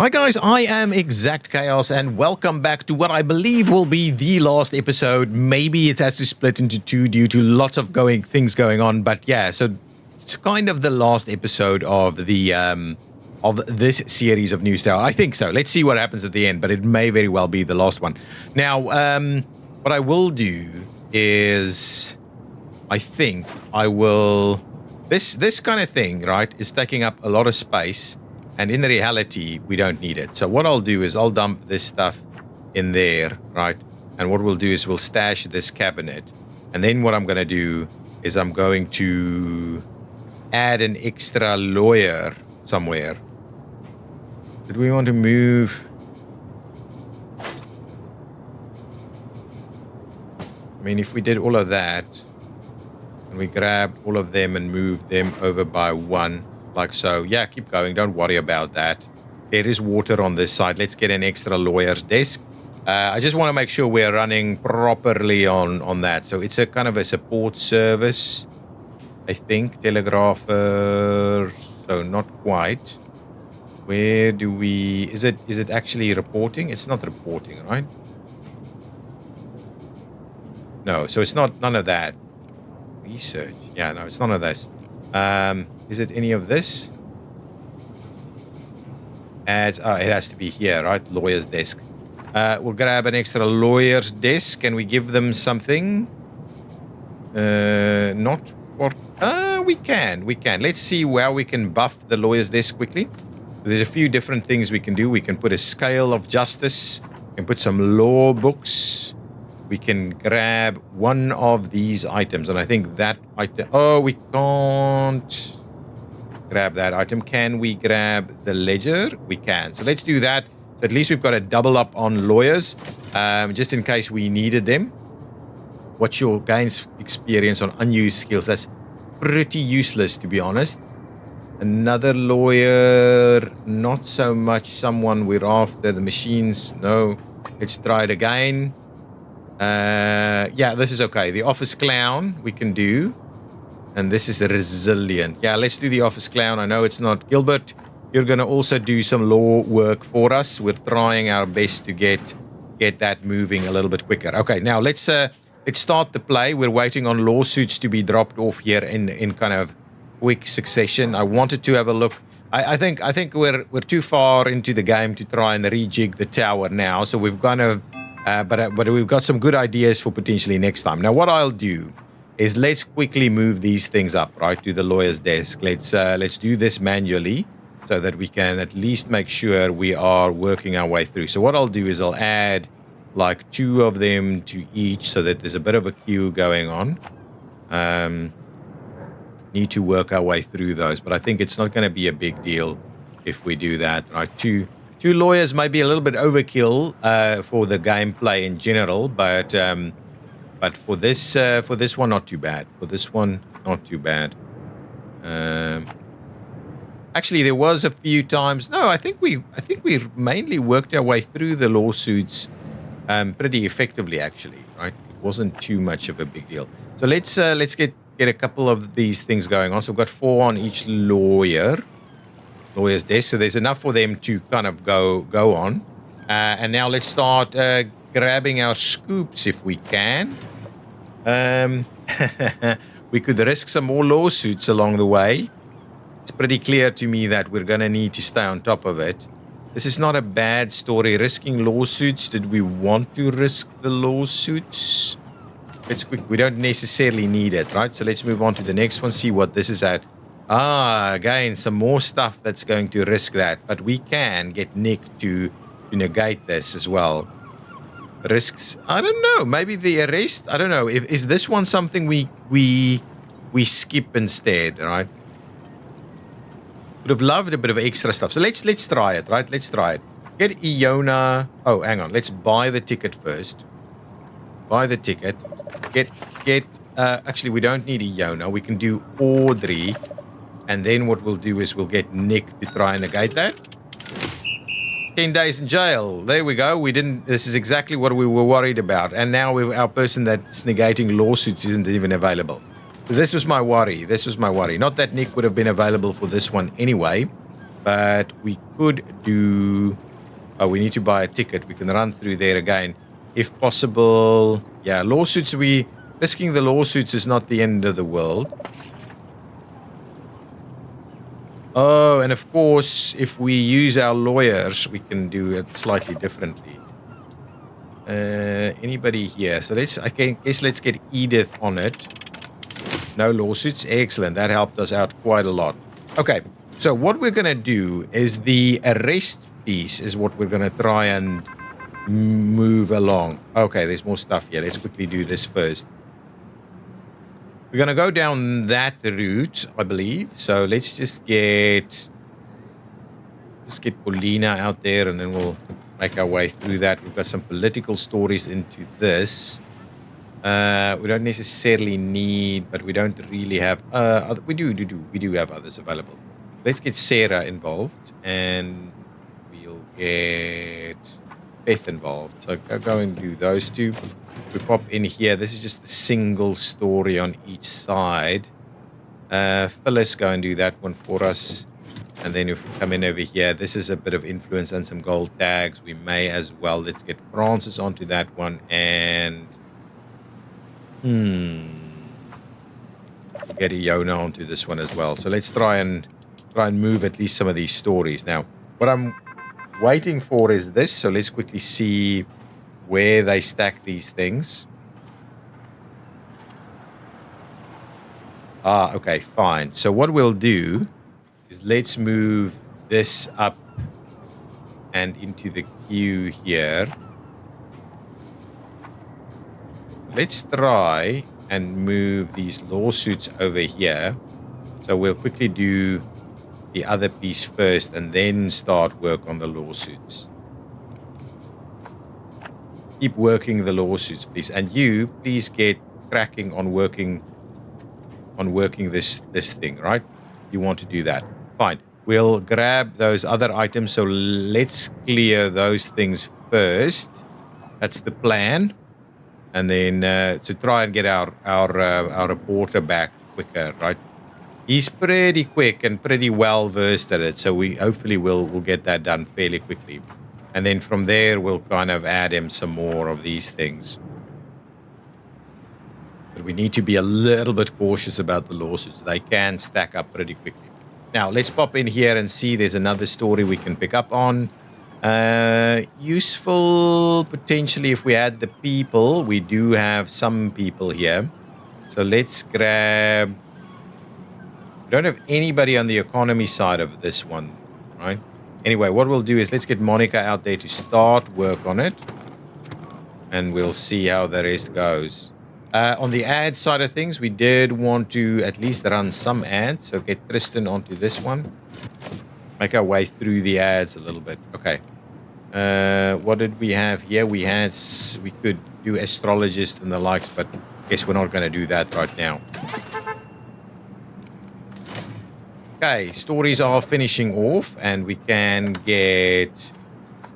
Hi guys, I am ExactChaos and welcome back to what I believe will be the last episode. Maybe it has to split into two due to lots of things going on, but yeah, so it's kind of the last episode of the of this series of News Tower. I think so. Let's see what happens at the end, but it may very well be the last one. Now, what I will do is I think I will this kind of thing, right, is taking up a lot of space. And in reality, we don't need it. So what I'll do is I'll dump this stuff in there, right? And what we'll do is we'll stash this cabinet. And then what I'm going to do is I'm going to add an extra lawyer somewhere. Did we want to move? I mean, if we did all of that, and we grabbed all of them and moved them over by one, like so. Yeah, keep going. Don't worry about that. There is water on this side. Let's get an extra lawyer's desk. I just want to make sure we're running properly on that. So it's a kind of a support service, I think. Telegrapher. So not quite. Where do we... Is it actually reporting? It's not reporting, right? No, so it's not none of that. Research. Yeah, no, it's none of this. Is it any of this? Ads. Oh, it has to be here, right? Lawyer's desk. We'll grab an extra lawyer's desk and we give them something. Not what? We can. Let's see where we can buff the lawyer's desk quickly. There's a few different things we can do. We can put a scale of justice. We can put some law books. We can grab one of these items, and I think that item... Oh, we can't grab that item. Can we grab the ledger? We can. So let's do that. So at least we've got a double up on lawyers, just in case we needed them. What's your gains experience on unused skills? That's pretty useless, to be honest. Another lawyer, not so much someone we're after. The machines, no. Let's try it again. Yeah, this is okay. The office clown we can do. And this is resilient. Yeah, let's do the office clown. I know it's not Gilbert. You're going to also do some law work for us. We're trying our best to get that moving a little bit quicker. Okay, now let's start the play. We're waiting on lawsuits to be dropped off here in kind of quick succession. I wanted to have a look. I think we're too far into the game to try and rejig the tower now. So we've kind of but we've got some good ideas for potentially next time. Now what I'll do is let's quickly move these things up, right, to the lawyer's desk. Let's do this manually so that we can at least make sure we are working our way through. So what I'll do is I'll add like 2 of them to each so that there's a bit of a queue going on. Need to work our way through those, but I think it's not going to be a big deal if we do that, right? Two lawyers might be a little bit overkill for the gameplay in general, but for this one, not too bad. For this one, not too bad. Actually, there was a few times. No, I think we mainly worked our way through the lawsuits pretty effectively. Actually, right? It wasn't too much of a big deal. So let's get a couple of these things going on. So we've got 4 on each lawyer's desk. So there's enough for them to kind of go on. And now let's start grabbing our scoops if we can. We could risk some more lawsuits along the way. It's pretty clear to me that we're going to need to stay on top of it. This is not a bad story. Risking lawsuits. Did we want to risk the lawsuits? It's quick. We don't necessarily need it, right? So let's move on to the next one, see what this is at. Again, some more stuff that's going to risk that. But we can get Nick to negate this as well. Risks, I don't know. Maybe the arrest. I don't know. Is this one something we skip instead, right? Would have loved a bit of extra stuff. So let's try it, right? Let's try it. Get Iona. Oh, hang on. Let's buy the ticket first. Buy the ticket. Get. Actually, we don't need Iona. We can do Audrey, and then what we'll do is we'll get Nick to try and negate that. 10 days in jail. There we go. This is exactly what we were worried about. And now our person that's negating lawsuits isn't even available. So this was my worry. Not that Nick would have been available for this one anyway. But we could do... Oh, we need to buy a ticket. We can run through there again. If possible... Yeah, lawsuits, risking the lawsuits is not the end of the world. Oh, and of course, if we use our lawyers, we can do it slightly differently. Anybody here? So let's get Edith on it. No lawsuits. Excellent. That helped us out quite a lot. Okay. So what we're going to do is the arrest piece is what we're going to try and move along. Okay, there's more stuff here. Let's quickly do this first. We're going to go down that route, I believe. So let's just get Paulina out there, and then we'll make our way through that. We've got some political stories into this. We don't necessarily need, but we don't really have... we do have others available. Let's get Sarah involved, and we'll get Beth involved. So go and do those two. We pop in here. This is just a single story on each side. Phyllis, go and do that one for us. And then if we come in over here, this is a bit of influence and some gold tags. We may as well. Let's get Francis onto that one, and... get Iona onto this one as well. So let's try and move at least some of these stories. Now, what I'm waiting for is this. So let's quickly see where they stack these things. Okay, fine. So what we'll do is let's move this up and into the queue here. Let's try and move these lawsuits over here. So we'll quickly do the other piece first and then start work on the lawsuits. Keep working the lawsuits, please. And you, please get cracking on working this thing, right? You want to do that. Fine. We'll grab those other items. So let's clear those things first. That's the plan. And then to try and get our reporter back quicker, right? He's pretty quick and pretty well versed at it, so we hopefully we'll get that done fairly quickly. And then from there, we'll kind of add him some more of these things. But we need to be a little bit cautious about the lawsuits. They can stack up pretty quickly. Now, let's pop in here and see there's another story we can pick up on. Useful potentially if we add the people. We do have some people here. So let's grab... We don't have anybody on the economy side of this one, right? Anyway, what we'll do is let's get Monica out there to start work on it. And we'll see how the rest goes. On the ad side of things, we did want to at least run some ads. So get Tristan onto this one. Make our way through the ads a little bit. Okay. What did we have here? We could do astrologist and the likes, but I guess we're not going to do that right now. Okay, stories are finishing off, and we can get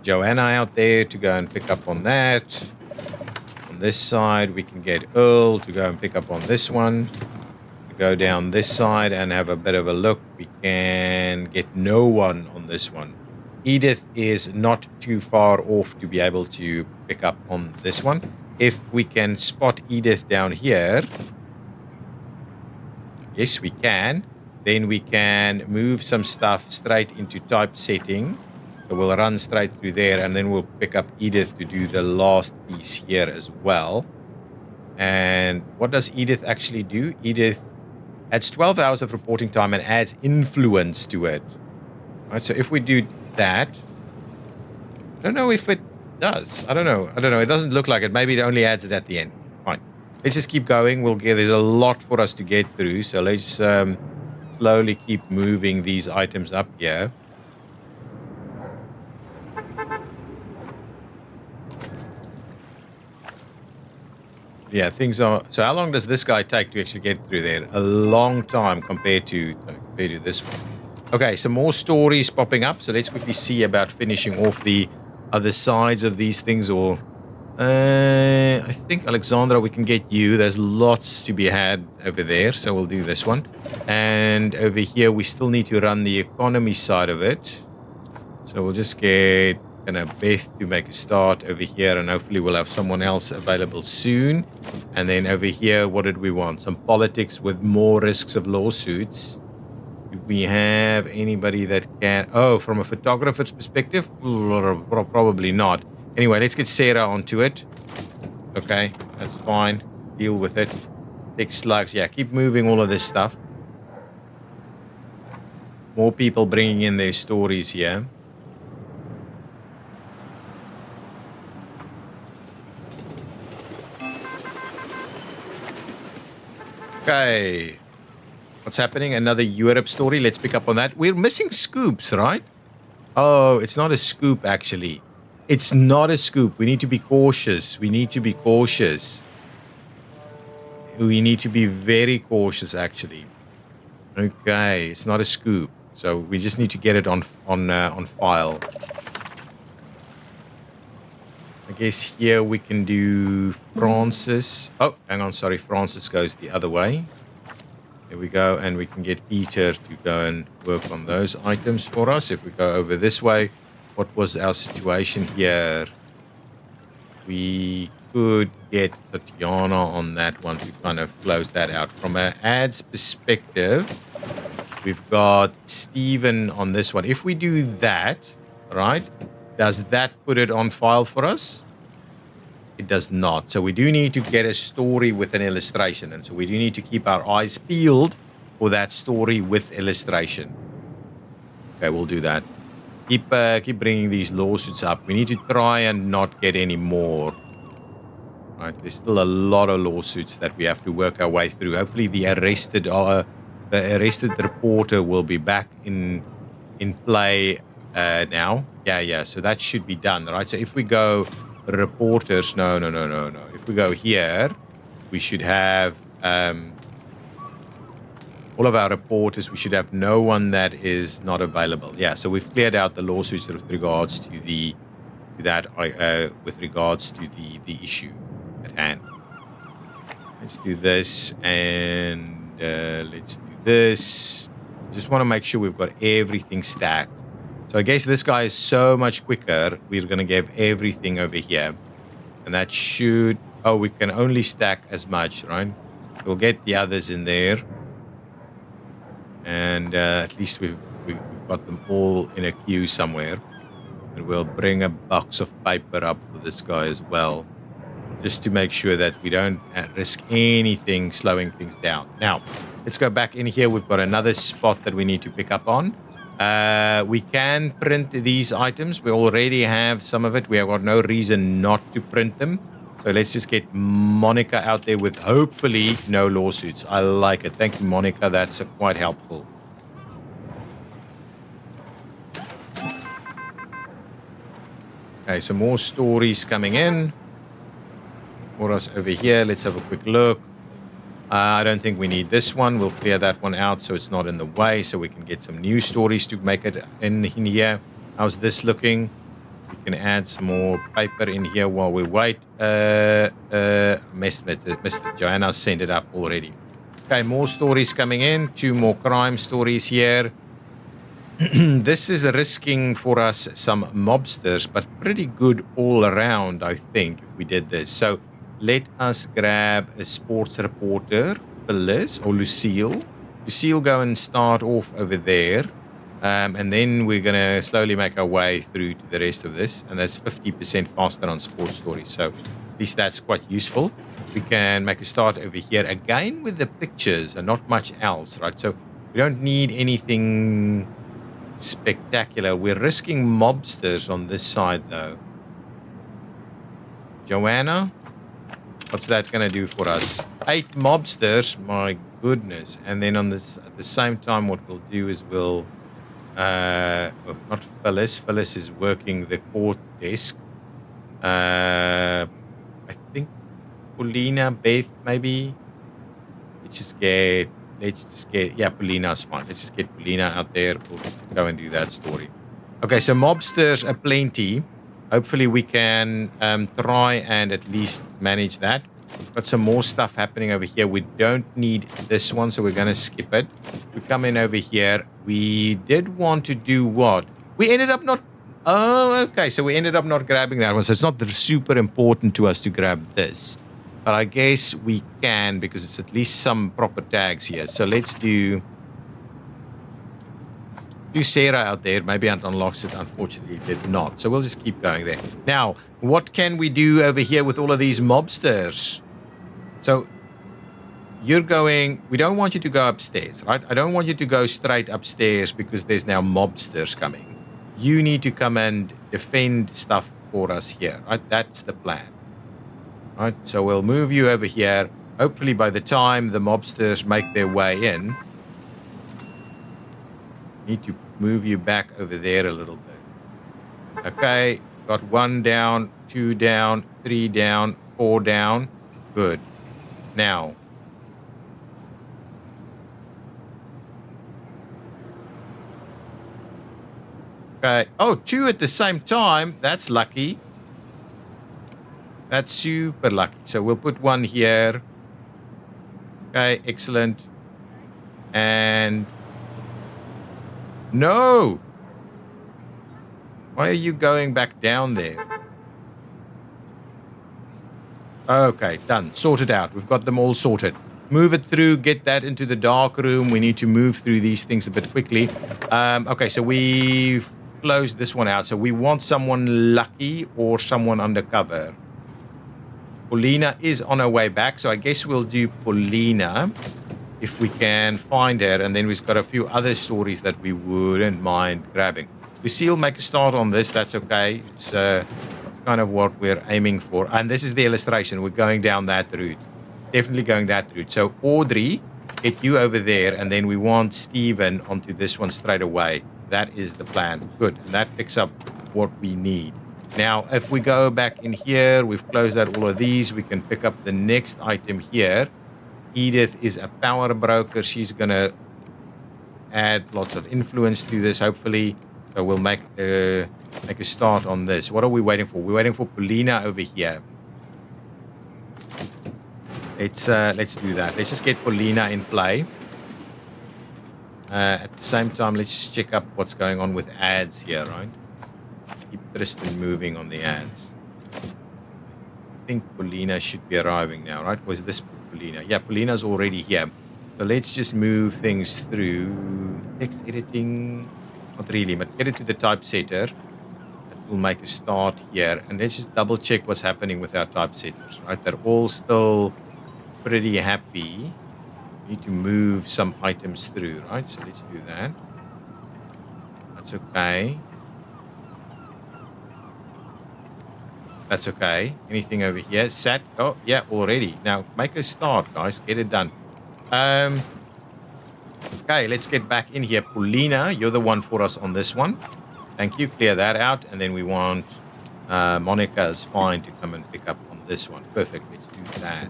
Joanna out there to go and pick up on that. On this side, we can get Earl to go and pick up on this one. Go down this side and have a bit of a look. We can get no one on this one. Edith is not too far off to be able to pick up on this one. If we can spot Edith down here, yes, we can. Then we can move some stuff straight into typesetting. So we'll run straight through there, and then we'll pick up Edith to do the last piece here as well. And what does Edith actually do? Edith adds 12 hours of reporting time and adds influence to it. All right, so if we do that, I don't know if it does. I don't know. It doesn't look like it. Maybe it only adds it at the end. Fine. Let's just keep going. There's a lot for us to get through. So let's slowly keep moving these items up here. Yeah, things are... So how long does this guy take to actually get through there? A long time compared to this one. Okay, some more stories popping up. So let's quickly see about finishing off the other sides of these things, or I think, Alexandra, we can get you. There's lots to be had over there, so we'll do this one. And over here, we still need to run the economy side of it. So we'll just get Beth to make a start over here, and hopefully we'll have someone else available soon. And then over here, what did we want? Some politics with more risks of lawsuits. Do we have anybody that can... Oh, from a photographer's perspective? Probably not. Anyway, let's get Sarah onto it. Okay, that's fine. Deal with it. Big slugs. Yeah, keep moving all of this stuff. More people bringing in their stories here. Okay. What's happening? Another Europe story. Let's pick up on that. We're missing scoops, right? Oh, it's not a scoop, actually. It's not a scoop. We need to be cautious. We need to be cautious. We need to be very cautious, actually. Okay, it's not a scoop. So we just need to get it on file. I guess here we can do Francis. Oh, hang on. Sorry, Francis goes the other way. There we go. And we can get Peter to go and work on those items for us. If we go over this way, what was our situation here? We could get Tatiana on that one to kind of close that out. From an ads perspective, we've got Steven on this one. If we do that, right, does that put it on file for us? It does not. So we do need to get a story with an illustration. And so we do need to keep our eyes peeled for that story with illustration. Okay, we'll do that. Keep bringing these lawsuits up. We need to try and not get any more. Right, there's still a lot of lawsuits that we have to work our way through. Hopefully the arrested reporter will be back in play now. Yeah. So that should be done, right? So if we go reporters, no. If we go here, we should have all of our reporters. We should have no one that is not available. Yeah. So we've cleared out the lawsuits with regards to the issue at hand. Let's do this and let's do this. Just want to make sure we've got everything stacked. So I guess this guy is so much quicker. We're going to give everything over here. And that should... Oh, we can only stack as much, right? We'll get the others in there. And at least we've got them all in a queue somewhere. And we'll bring a box of paper up for this guy as well. Just to make sure that we don't risk anything slowing things down. Now, let's go back in here. We've got another spot that we need to pick up on. We can print these items. We already have some of it. We have got no reason not to print them. So let's just get Monica out there with hopefully no lawsuits. I like it. Thank you, Monica. That's quite helpful. Okay, some more stories coming in for us over here. Let's have a quick look. I don't think we need this one. We'll clear that one out so it's not in the way, so we can get some new stories to make it in here. How's this looking? We can add some more paper in here while we wait. Mr. Joanna sent it up already. Okay, more stories coming in. 2 more crime stories here. This is risking for us some mobsters, but pretty good all around, I think, if we did this. So let us grab a sports reporter for Liz or Lucille. Lucille, go and start off over there. And then we're going to slowly make our way through to the rest of this. And that's 50% faster on sports stories. So at least that's quite useful. We can make a start over here again with the pictures and not much else, right? So we don't need anything spectacular. We're risking mobsters on this side, though. Joanna? What's that going to do for us? 8 mobsters, my goodness. And then on this, at the same time, what we'll do is we'll, not Phyllis. Phyllis is working the court desk. I think Paulina, Beth, maybe. Let's just get, yeah, Paulina's fine. Let's just get Paulina out there. We'll go and do that story. Okay, so mobsters are plenty. Hopefully we can try and at least manage that. Got some more stuff happening over here. We don't need this one, so we're going to skip it. We come in over here. We did want to do what? We ended up not... Oh, okay. So we ended up not grabbing that one. So it's not super important to us to grab this. But I guess we can because it's at least some proper tags here. So let's do Sarah out there. Maybe it unlocks it. Unfortunately, it did not. So we'll just keep going there. Now, what can we do over here with all of these mobsters? So you're going... We don't want you to go upstairs, right? I don't want you to go straight upstairs because there's now mobsters coming. You need to come and defend stuff for us here, right? That's the plan. Right? So we'll move you over here. Hopefully by the time the mobsters make their way in... Need to move you back over there a little bit. Okay, got 1 down, 2 down, 3 down, 4 down. Good. Now. Okay. Oh, 2 at the same time. That's lucky. That's super lucky. So we'll put 1 here. Okay, excellent. And... No! Why are you going back down there? Okay, done. Sorted out. We've got them all sorted. Move it through. Get that into the dark room. We need to move through these things a bit quickly. Okay, so we've closed this one out. So we want someone lucky or someone undercover. Paulina is on her way back, so I guess we'll do Paulina. If we can find her, and then we've got a few other stories that we wouldn't mind grabbing. Lucille, make a start on this. That's okay. It's kind of what we're aiming for. And this is the illustration. We're going down that route. Definitely going that route. So Audrey, get you over there, and then we want Stephen onto this one straight away. That is the plan. Good. And that picks up what we need. Now, if we go back in here, we've closed out all of these. We can pick up the next item here. Edith is a power broker. She's going to add lots of influence to this, hopefully. So we'll make a start on this. What are we waiting for? We're waiting for Paulina over here. Let's do that. Let's just get Paulina in play. At the same time, let's just check up what's going on with ads here, right? Keep Tristan moving on the ads. I think Paulina should be arriving now, right? Was this Paulina? Yeah, Paulina's already here. So let's just move things through. Text editing, not really, but get it to the typesetter. That will make a start here. And let's just double check what's happening with our typesetters, right? They're all still pretty happy. We need to move some items through, right? So let's do that. That's okay. That's okay. Anything over here? Sat? Oh, yeah, already. Now, make a start, guys. Get it done. Okay, let's get back in here. Paulina, you're the one for us on this one. Thank you. Clear that out. And then we want Monica's fine to come and pick up on this one. Perfect. Let's do that.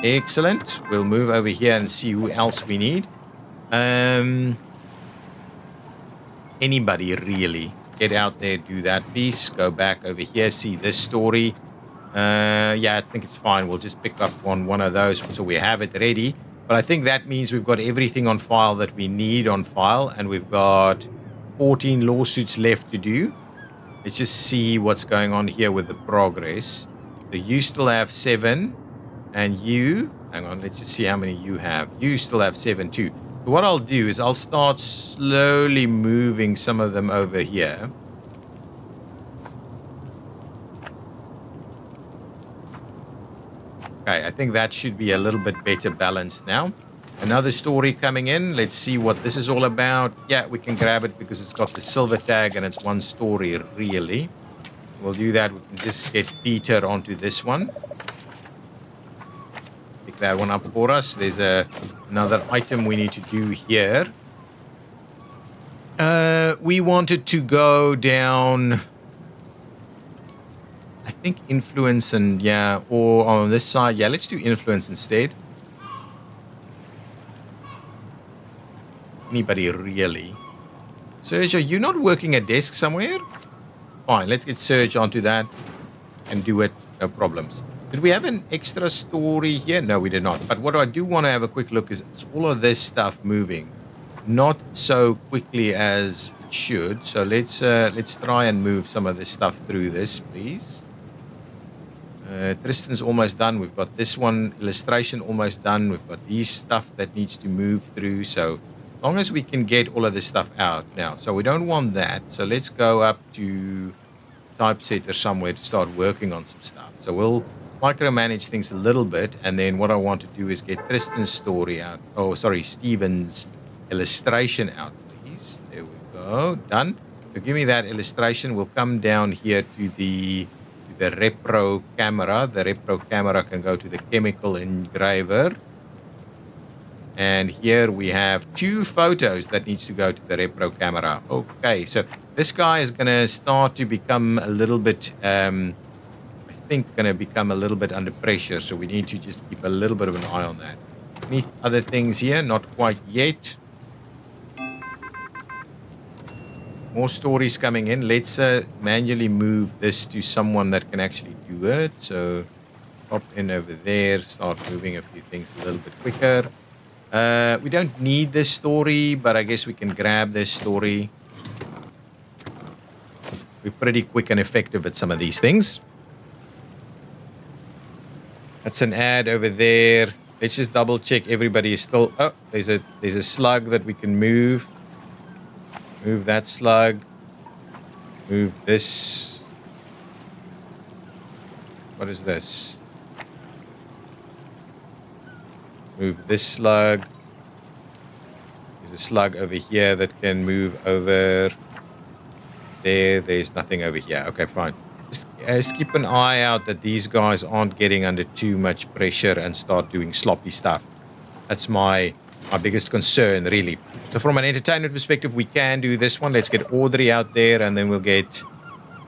Excellent. We'll move over here and see who else we need. Anybody, really. Get out there, do that piece. Go back over here, see this story. Yeah, I think it's fine. We'll just pick up on one of those so we have it ready. But I think that means we've got everything on file that we need on file. And we've got 14 lawsuits left to do. Let's just see what's going on here with the progress. So you still have 7. And you, hang on, let's just see how many you have. You still have 7 too. So what I'll do is I'll start slowly moving some of them over here. Okay, I think that should be a little bit better balanced now. Another story coming in. Let's see what this is all about. Yeah, we can grab it because it's got the silver tag and it's one story, really. We'll do that. We can just get Peter onto this one. Pick that one up for us. There's another item we need to do here. We wanted to go down, I think, influence and, yeah, or on this side. Yeah, let's do influence instead. Anybody really? Sergio, you're not working a desk somewhere? Fine, let's get Surge onto that and do it, no problems. Did we have an extra story here? No, we did not. But what I do want to have a quick look is all of this stuff moving. Not so quickly as it should. So let's try and move some of this stuff through this, please. Tristan's almost done. We've got this one illustration almost done. We've got these stuff that needs to move through. So as long as we can get all of this stuff out now. So we don't want that. So let's go up to typesetter somewhere to start working on some stuff. So we'll micromanage things a little bit. And then what I want to do is get Tristan's story out. Oh, sorry, Steven's illustration out, please. There we go. Done. So give me that illustration. We'll come down here to the repro camera. The repro camera can go to the chemical engraver. And here we have 2 photos that needs to go to the repro camera. Okay, so this guy is going to start to become a little bit, I think going to become a little bit under pressure. So we need to just keep a little bit of an eye on that. Any other things here? Not quite yet. More stories coming in. Let's manually move this to someone that can actually do it. So pop in over there, start moving a few things a little bit quicker. We don't need this story, but I guess we can grab this story. We're pretty quick and effective at some of these things. That's an ad over there. Let's just double check everybody is still... Oh, there's a slug that we can move. Move that slug. Move this. What is this? Move this slug. There's a slug over here that can move over there. There's nothing over here. Okay, fine. Just keep an eye out that these guys aren't getting under too much pressure and start doing sloppy stuff. That's my biggest concern, really. So from an entertainment perspective, we can do this one. Let's get Audrey out there, and then we'll get...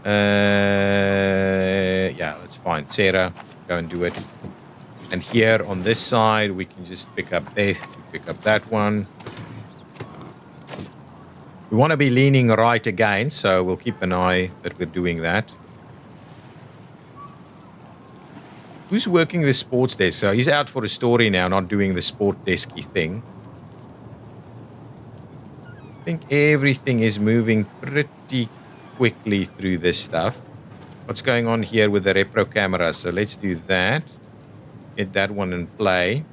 yeah, that's fine. Sarah, go and do it. And here on this side, we can just pick up that one. We want to be leaning right again, so we'll keep an eye that we're doing that. Who's working the sports desk? So he's out for a story now, not doing the sport desky thing. I think everything is moving pretty quickly through this stuff. What's going on here with the repro camera? So let's do that. Get that one in play.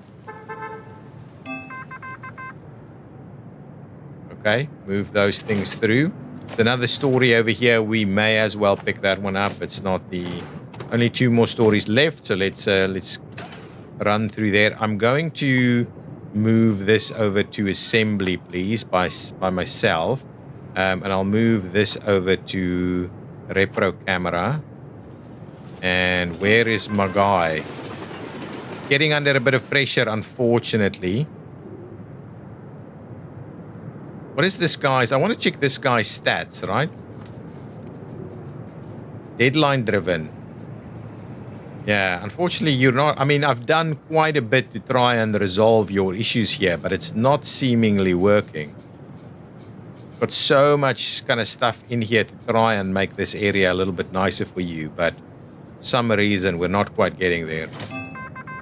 Okay, move those things through. There's another story over here. We may as well pick that one up. It's not the... Only 2 more stories left, so let's run through there. I'm going to move this over to assembly, please, by myself. And I'll move this over to repro camera. And where is my guy? Getting under a bit of pressure, unfortunately. What is this guy's? I want to check this guy's stats, right? Deadline driven. Yeah, unfortunately, you're not... I mean, I've done quite a bit to try and resolve your issues here, but it's not seemingly working. Got so much kind of stuff in here to try and make this area a little bit nicer for you, but for some reason, we're not quite getting there.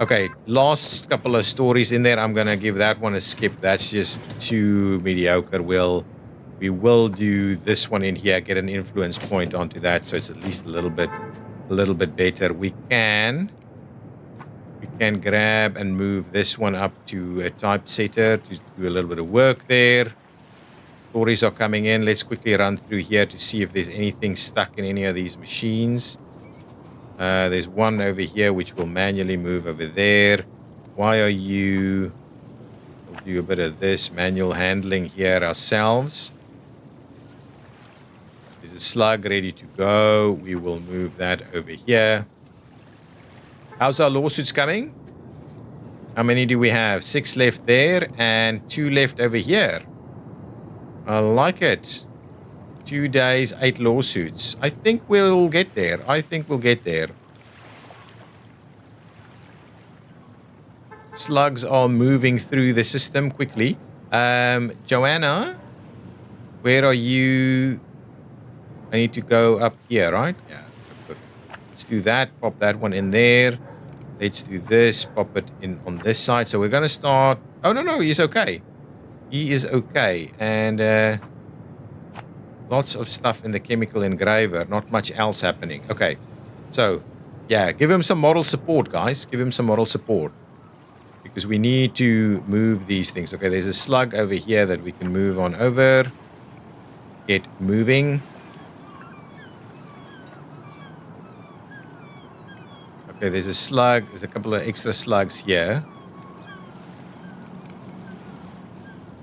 Okay, last couple of stories in there. I'm going to give that one a skip. That's just too mediocre. We will do this one in here, get an influence point onto that, so it's at least a little bit better. We can grab and move this one up to a typesetter to do a little bit of work there. Stories are coming in. Let's quickly run through here to see if there's anything stuck in any of these machines. There's one over here which will manually move over there. Why are you... We'll do a bit of this manual handling here ourselves. There's a slug ready to go. We will move that over here. How's our lawsuits coming? How many do we have? 6 left there and 2 left over here. I like it. 2 days, 8 lawsuits. I think we'll get there. Slugs are moving through the system quickly. Joanna, where are you? I need to go up here, right? Yeah. Perfect. Let's do that. Pop that one in there. Let's do this. Pop it in on this side. So we're going to start. Oh, no, he's okay. He is okay. And lots of stuff in the chemical engraver. Not much else happening. Okay. So, yeah, give him some moral support, guys. Give him some moral support. Because we need to move these things. Okay, there's a slug over here that we can move on over. Get moving. Okay, there's a slug. There's a couple of extra slugs here.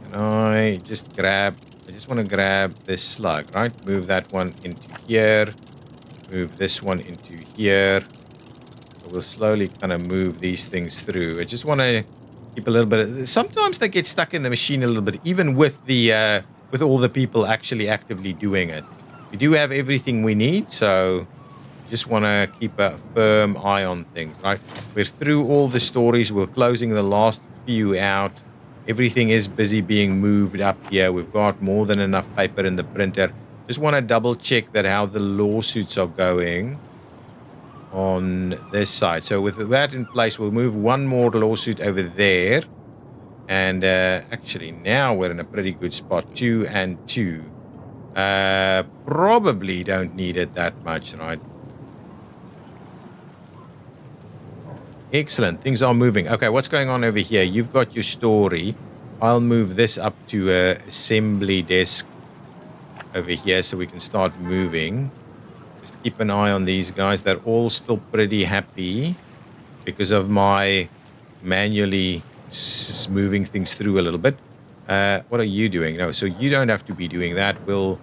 Can I just grab... I just want to grab this slug, right? Move that one into here. Move this one into here. So we'll slowly kind of move these things through. I just want to keep a little bit of... Sometimes they get stuck in the machine a little bit, even with the with all the people actually actively doing it. We do have everything we need, so just want to keep a firm eye on things, right? We're through all the stories. We're closing the last few out. Everything is busy being moved up here. We've got more than enough paper in the printer. Just want to double check that how the lawsuits are going on this side. So with that in place, we'll move one more lawsuit over there. And actually, now we're in a pretty good spot. 2 and 2. Probably don't need it that much, right? Excellent. Things are moving. Okay, what's going on over here? You've got your story. I'll move this up to a assembly desk over here so we can start moving. Just keep an eye on these guys. They're all still pretty happy because of my manually moving things through a little bit. What are you doing? No, so you don't have to be doing that. We'll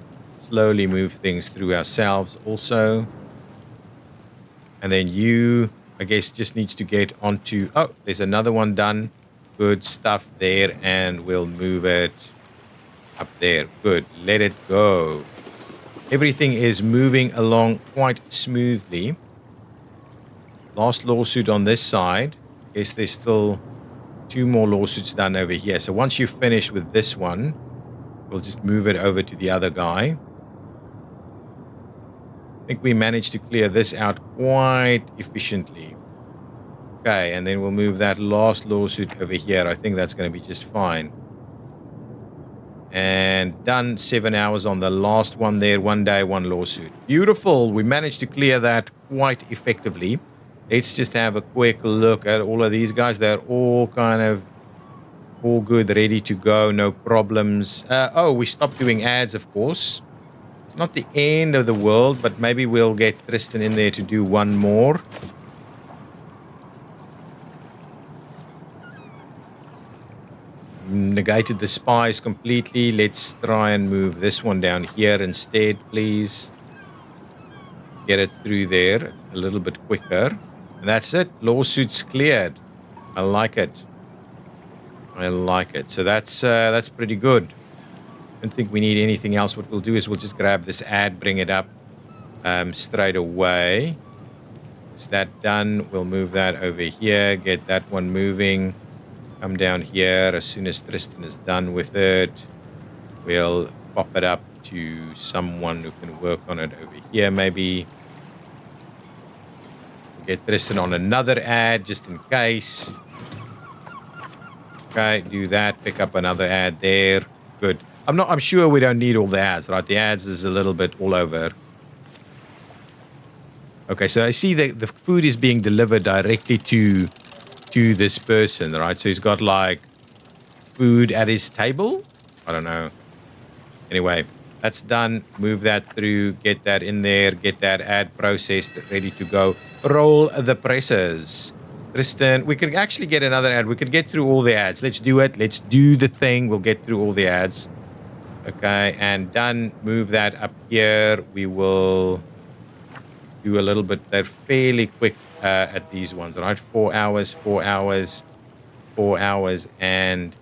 slowly move things through ourselves also. And then you... I guess just needs to get onto... Oh, there's another one done. Good stuff there. And we'll move it up there. Good. Let it go. Everything is moving along quite smoothly. Last lawsuit on this side. I guess there's still 2 more lawsuits done over here. So once you finish with this one, we'll just move it over to the other guy. I think we managed to clear this out quite efficiently. Okay, and then we'll move that last lawsuit over here. I think that's going to be just fine. And done. 7 hours on the last one there. 1 day, 1 lawsuit. Beautiful. We managed to clear that quite effectively. Let's just have a quick look at all of these guys. They're all kind of all good, ready to go. No problems. Oh, we stopped doing ads, of course. Not the end of the world, but maybe we'll get Tristan in there to do one more. Negated the spies completely. Let's try and move this one down here instead, please. Get it through there a little bit quicker. And that's it. Lawsuits cleared. I like it. I like it. So that's pretty good. I don't think we need anything else. What we'll do is we'll just grab this ad, bring it up straight away. Is that done? We'll move that over here, get that one moving. Come down here as soon as Tristan is done with it. We'll pop it up to someone who can work on it over here maybe. Get Tristan on another ad just in case. Okay, do that. Pick up another ad there. Good. I'm sure we don't need all the ads, right? The ads is a little bit all over. Okay, so I see that the food is being delivered directly to this person, right? So he's got like food at his table. I don't know. Anyway, that's done. Move that through. Get that in there. Get that ad processed, ready to go. Roll the presses. Tristan, we could actually get another ad. We could get through all the ads. Let's do it. Let's do the thing. We'll get through all the ads. Okay, and done. Move that up here. We will do a little bit. They're fairly quick at these ones, right? 4 hours, 4 hours, 4 hours, and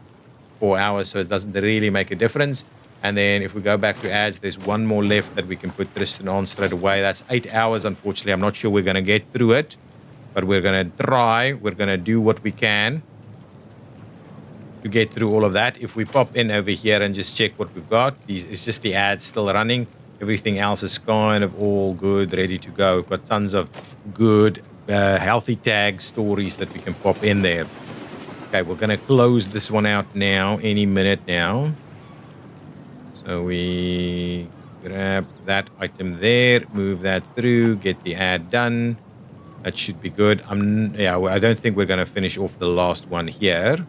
4 hours. So it doesn't really make a difference. And then if we go back to ads, there's one more left that we can put Tristan on straight away. That's 8 hours, unfortunately. I'm not sure we're going to get through it, but we're going to try. We're going to do what we can to get through all of that. If we pop in over here and just check what we've got, it's just the ads still running. Everything else is kind of all good, ready to go. We've got tons of good, healthy tag stories that we can pop in there. Okay, we're going to close this one out now, any minute now. So we grab that item there, move that through, get the ad done. That should be good. I don't think we're going to finish off the last one here.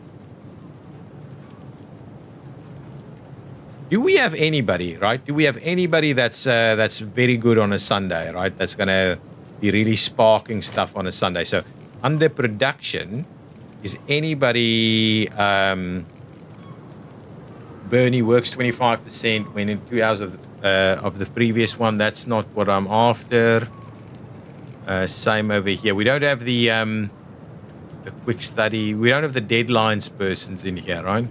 Do we have anybody, right? Do we have anybody that's very good on a Sunday, right? That's going to be really sparking stuff on a Sunday. So under production, is anybody... Bernie works 25%, went in 2 hours of the previous one. That's not what I'm after. Same over here. We don't have the quick study. We don't have the deadlines persons in here, right?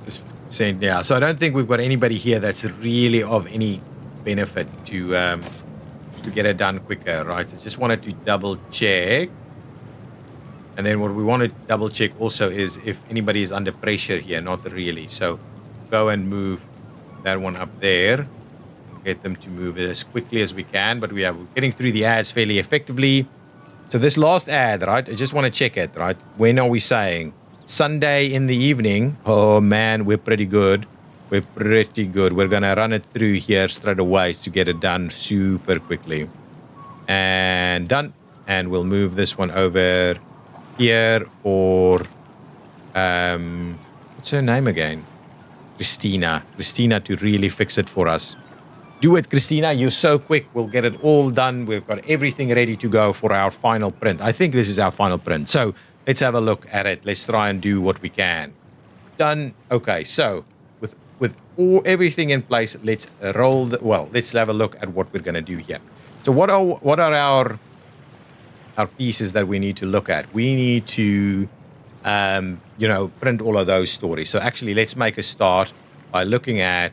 Just saying, yeah. So I don't think we've got anybody here that's really of any benefit to get it done quicker, right? So just wanted to double check. And then what we want to double check also is if anybody is under pressure here. Not really. So go and move that one up there. Get them to move it as quickly as we can. But we're getting through the ads fairly effectively. So this last ad, right? I just want to check it, right? When are we saying? Sunday in the evening. Oh, man, we're pretty good. We're pretty good. We're going to run it through here straight away to get it done super quickly. And done. And we'll move this one over here for what's her name again? Christina to really fix it for us. Do it, Christina. You're so quick. We'll get it all done. We've got everything ready to go for our final print. I think this is our final print. So let's have a look at it. Let's try and do what we can. Done. Okay, so with everything in place, let's let's have a look at what we're going to do here. So what are our pieces that we need to look at? We need to, print all of those stories. So actually, let's make a start by looking at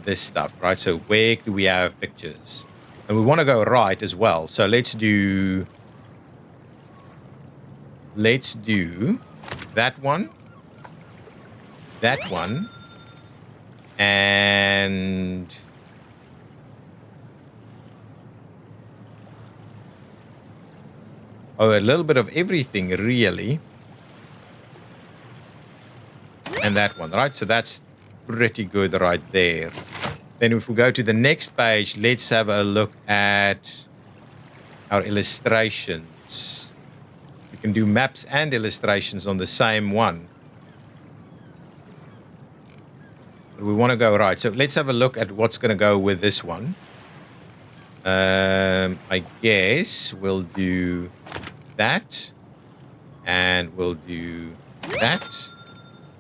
this stuff, right? So where do we have pictures? And we want to go right as well. So let's do that one, and a little bit of everything, really. And that one, right? So that's pretty good right there. Then if we go to the next page, let's have a look at our illustrations. We can do maps and illustrations on the same one. But we want to go right. So let's have a look at what's going to go with this one. I guess we'll do that, and we'll do that,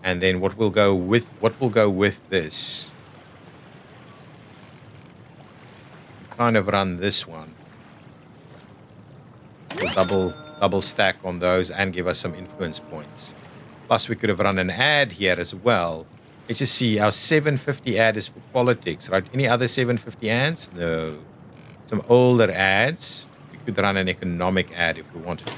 and then what will go with this? Kind of run this one. We'll double stack on those and give us some influence points. Plus, we could have run an ad here as well. Let's just see. Our 750 ad is for politics, right? Any other 750 ads? No. Some older ads. We could run an economic ad if we wanted to.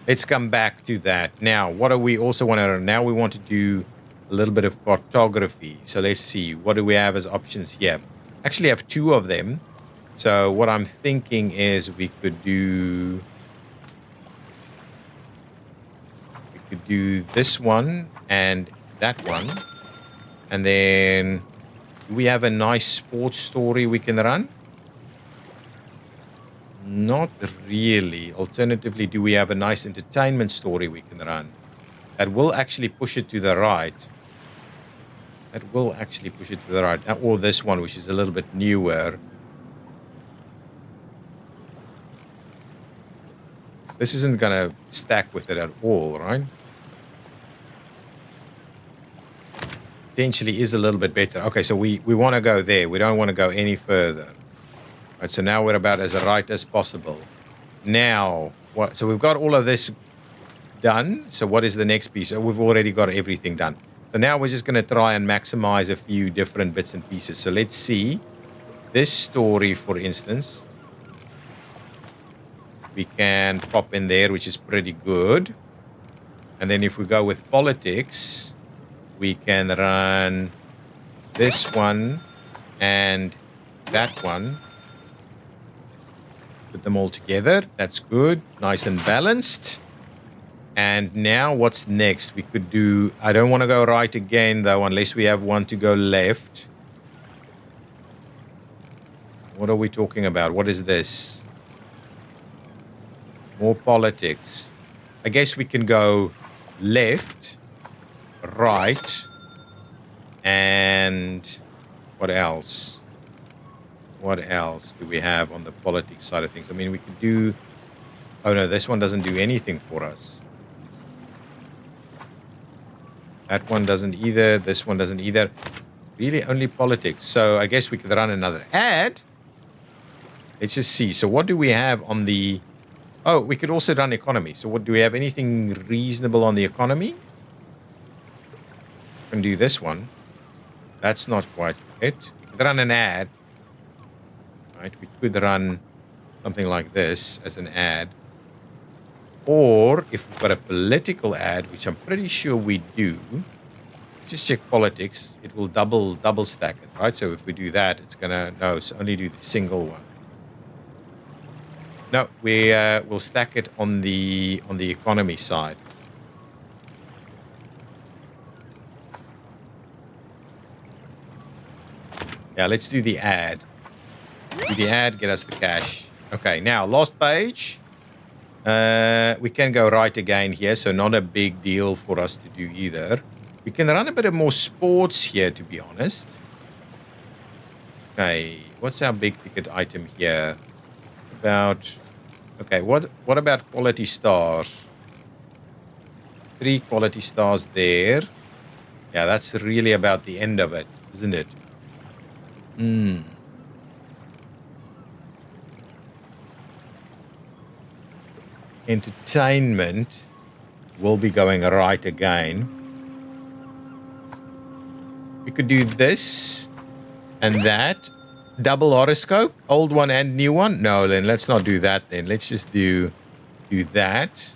Let's come back to that. Now, what do we also want to run? Now we want to do a little bit of cartography. So let's see. What do we have as options here? Actually, I have two of them. So what I'm thinking is we could do this one and that one. And then do we have a nice sports story we can run? Not really. Alternatively, do we have a nice entertainment story we can run? That will actually push it to the right. Or this one, which is a little bit newer. This isn't going to stack with it at all, right? Potentially is a little bit better. Okay, so we want to go there. We don't want to go any further. Right, so now we're about as right as possible. Now, so we've got all of this done. So what is the next piece? So we've already got everything done. So now we're just going to try and maximize a few different bits and pieces. So let's see. This story, for instance, we can pop in there, which is pretty good. And then if we go with politics, we can run this one and that one. Put them all together. That's good. Nice and balanced. And now what's next? We could do... I don't want to go right again, though, unless we have one to go left. What are we talking about? What is this? More politics. I guess we can go left, right, and what else? What else do we have on the politics side of things? I mean, we could do... Oh, no, this one doesn't do anything for us. That one doesn't either. This one doesn't either. Really only politics. So I guess we could run another ad. Let's just see. So what do we have on the... Oh, we could also run economy. So what do we have? Anything reasonable on the economy? We can do this one. That's not quite it. We could run an ad. Right? We could run something like this as an ad. Or if we've got a political ad, which I'm pretty sure we do, just check politics. It will double stack it, right? So if we do that, it's gonna so only do the single one. No, we'll stack it on the economy side. Yeah, let's do the ad. Do the ad, get us the cash. Okay, now last page. We can go right again here, so not a big deal for us to do either. We can run a bit of more sports here, to be honest. Okay, what's our big ticket item here? Okay, what about quality stars? 3 quality stars there. Yeah, that's really about the end of it, isn't it? Entertainment will be going right again. We could do this and that. Double horoscope, old one and new one. No, then let's not do that then. Let's just do that.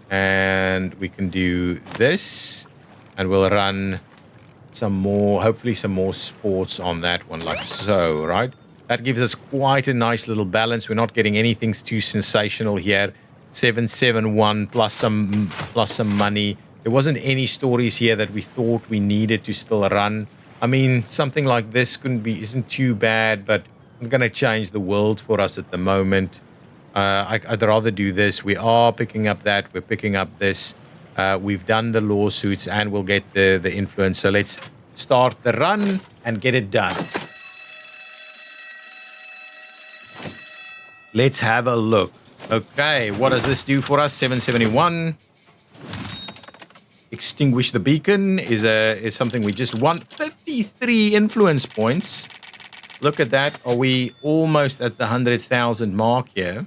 And we can do this. And we'll run some more, hopefully some more sports on that one, like so, right? That gives us quite a nice little balance. We're not getting anything too sensational here. 771 plus some money. There wasn't any stories here that we thought we needed to still run. I mean, something like this isn't too bad, but I'm gonna change the world for us at the moment. I'd rather do this. We are picking up that. We're picking up this. We've done the lawsuits, and we'll get the influence. So let's start the run and get it done. Let's have a look. Okay, what does this do for us? 771. Extinguish the beacon is something we just want. 53 influence points. Look at that. Are we almost at the 100,000 mark here?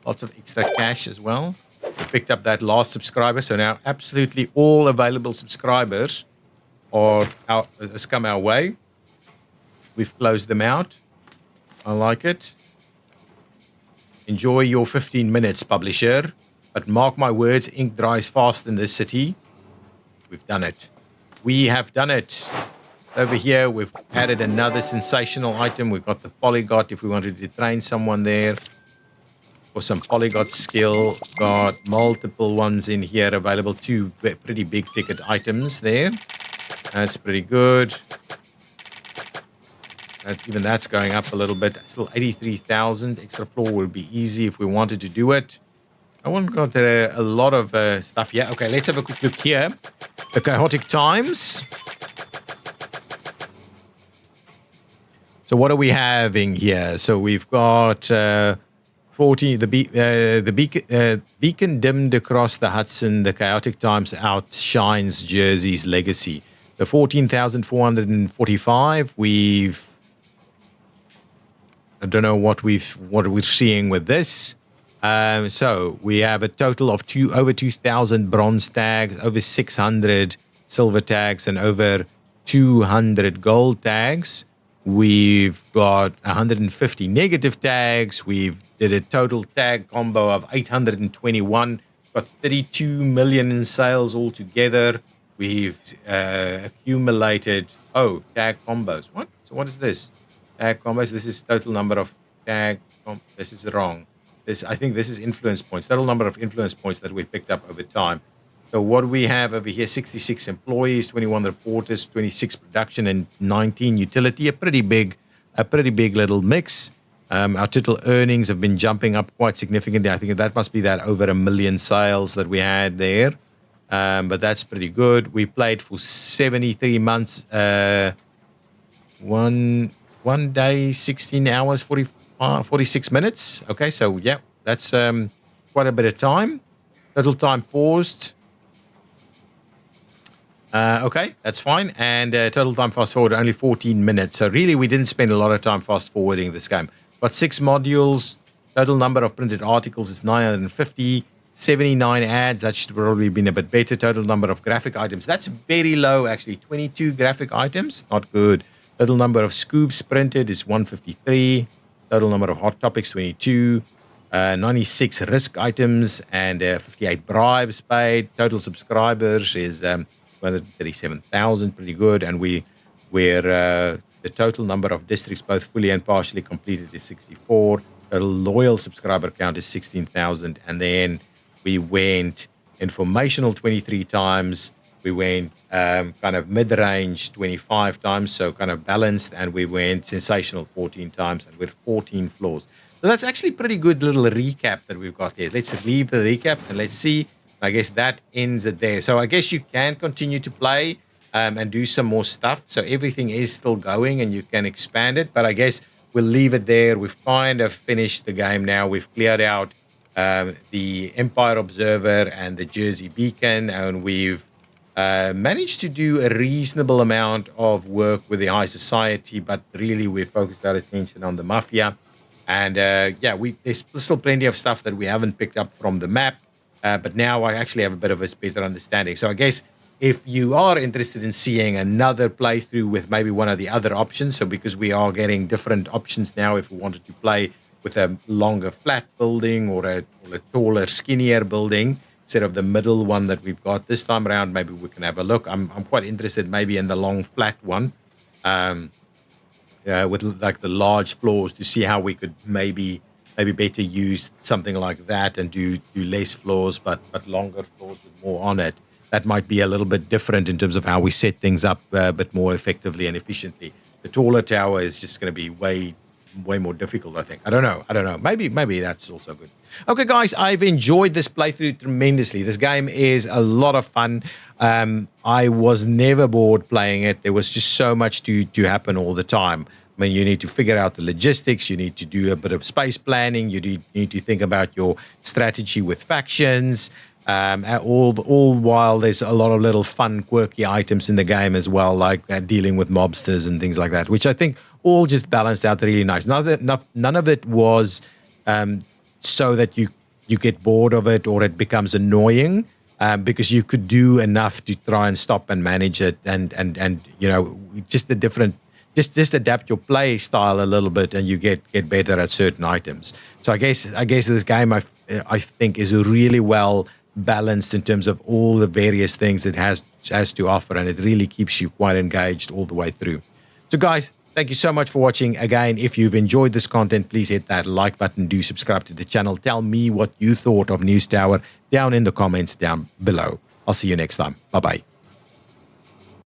Lots of extra cash as well. We picked up that last subscriber, so now absolutely all available subscribers has come our way. We've closed them out. I like it. Enjoy your 15 minutes, publisher. But mark my words, ink dries fast in this city. We've done it. We have done it. Over here, we've added another sensational item. We've got the polyglot if we wanted to train someone there. For some polyglot skill. Got multiple ones in here available. 2 pretty big ticket items there. That's pretty good. Even that's going up a little bit. Still 83,000. Extra floor would be easy if we wanted to do it. I want to go to a lot of stuff here. Okay, let's have a quick look here. The chaotic times. So what are we having here? So we've got 40. The beacon dimmed across the Hudson. The chaotic times outshines Jersey's legacy. The 14,445. I don't know what we're seeing with this. So we have a total of over 2,000 bronze tags, over 600 silver tags, and over 200 gold tags. We've got 150 negative tags. We've did a total tag combo of 821. got 32 million in sales altogether. We've accumulated, tag combos. What? So what is this? Tag combos. This is total number of this is wrong. I think this is influence points. Total number of influence points that we picked up over time. So what we have over here, 66 employees, 21 reporters, 26 production, and 19 utility. A pretty big little mix. Our total earnings have been jumping up quite significantly. I think that must be that over 1 million sales that we had there. But that's pretty good. We played for 73 months, one day, 16 hours, 46 minutes. Okay, so yeah, that's quite a bit of time. Total time paused. Okay, that's fine. And total time fast forward only 14 minutes. So really, we didn't spend a lot of time fast forwarding this game. Got 6 modules. Total number of printed articles is 950. 79 ads. That should probably been a bit better. Total number of graphic items. That's very low, actually. 22 graphic items. Not good. Total number of scoops printed is 153. Total number of hot topics, 22. 96 risk items and 58 bribes paid. Total subscribers is 137,000. Pretty good. And we're the total number of districts, both fully and partially completed, is 64. Total loyal subscriber count is 16,000. And then we went informational 23 times. We went kind of mid-range 25 times, so kind of balanced. And we went sensational 14 times, and we're 14 floors. So that's actually pretty good little recap that we've got here. Let's leave the recap and let's see. I guess that ends it there. So I guess you can continue to play and do some more stuff. So everything is still going and you can expand it. But I guess we'll leave it there. We've kind of finished the game now. We've cleared out the Empire Observer and the Jersey Beacon. And we've managed to do a reasonable amount of work with the high society. But really, we've focused our attention on the Mafia. And there's still plenty of stuff that we haven't picked up from the map. But now I actually have a bit of a better understanding. So I guess if you are interested in seeing another playthrough with maybe one of the other options, so because we are getting different options now, if we wanted to play with a longer flat building or a taller, skinnier building instead of the middle one that we've got this time around, maybe we can have a look. I'm quite interested maybe in the long flat one with like the large floors to see how we could maybe better use something like that and do less floors, but longer floors with more on it. That might be a little bit different in terms of how we set things up a bit more effectively and efficiently. The taller tower is just going to be way more difficult, I think. I don't know. Maybe that's also good. Okay, guys, I've enjoyed this playthrough tremendously. This game is a lot of fun. I was never bored playing it. There was just so much to happen all the time. I mean, you need to figure out the logistics. You need to do a bit of space planning. You need to think about your strategy with factions. All while there's a lot of little fun, quirky items in the game as well, like dealing with mobsters and things like that, which I think all just balanced out really nice. None of it was so that you get bored of it or it becomes annoying, because you could do enough to try and stop and manage it, and you know, just the different. Just adapt your play style a little bit, and you get better at certain items. So I guess this game I think is really well balanced in terms of all the various things it has to offer, and it really keeps you quite engaged all the way through. So guys, thank you so much for watching. Again, if you've enjoyed this content, please hit that like button. Do subscribe to the channel. Tell me what you thought of News Tower down in the comments down below. I'll see you next time. Bye bye.